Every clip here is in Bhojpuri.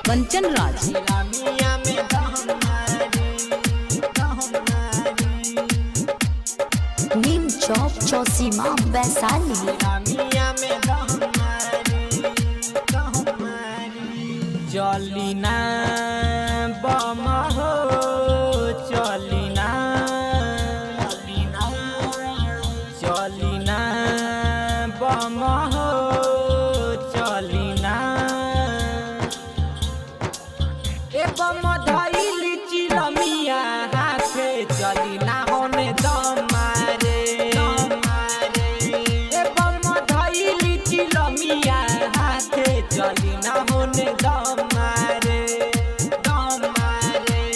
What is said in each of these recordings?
कंचन राज। नीम चौक चौसीमा वैशाली। चलिना बम हो चलिना चलिना बम हो चलिना ए बम धइली चिलमिया हाथे चलिना होने दम मारे ए बम धइली चिलमिया हाथे चलिना होने दम मारे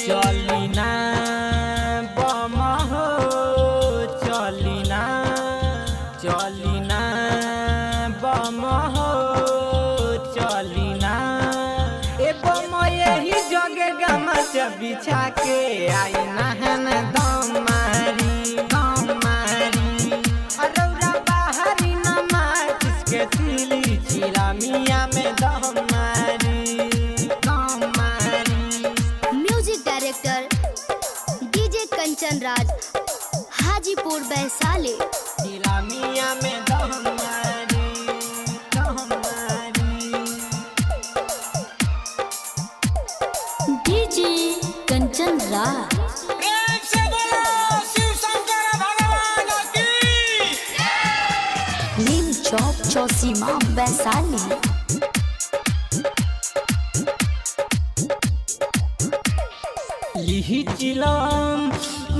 चलिना बम हो चलिना चलिना बम हो चलिना ए बम यही जगह गमच बिछा के आई नहन दम मारी अरौरा बाहरी नमाज किसके तिली चिलमिया में दम मारी। Music director DJ Kanchan Raj, Hajipur Vaishali. चिलमिया में दम मारी डीजे कंचन राज। नीम चौक चौसीमा वैशाली। लिही चिलम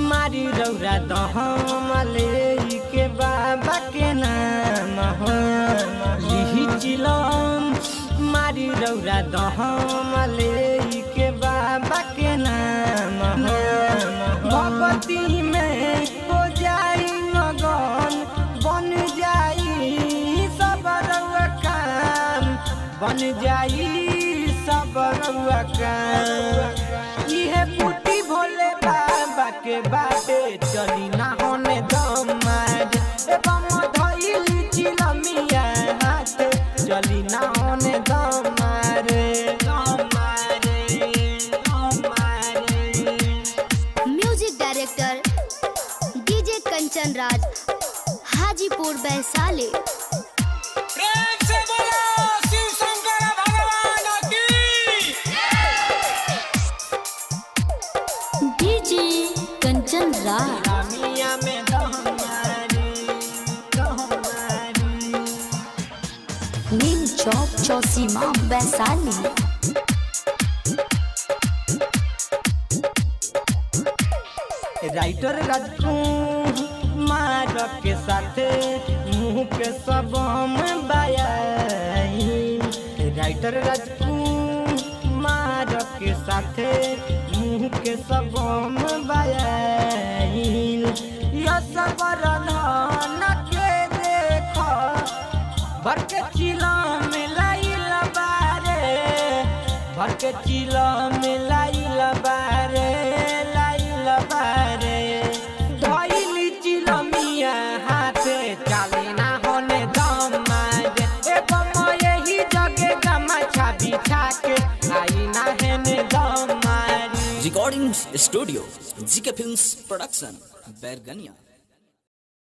मारी रौरा दहम ले के बाबा के नाम हो लिही चिलम मारी रौरा दहम ले के बाबा के नाम हो भगवती में हो जाई मगन बन जाई सब रउआ काम बन जाई सब रउआ काम इहे पुटी भोले बाबा के बाटे चलिना होने दम मार ए बम धइली चिलमिया हाथ चलिना होने दम मारे music director DJ Kanchan Raj, Hajipur Vaishali. DJ Kanchan Raj. नीम चौक चौसीमा वैशाली। राइटर राजकुमार के साथे मुँह के सब हम बायाई राइटर राजकुमार के साथे मुँह के सब हम बायाई यह सब धन के देख भर के चिला में लाइल बारे भर के चिला में लाइल बारे धइली चिलमिया हाथे चलिना होने दम मारे ए बम यही जगह गमछा बिछा के आई नहन दम मारी। Recording studio GK films production Bairgania.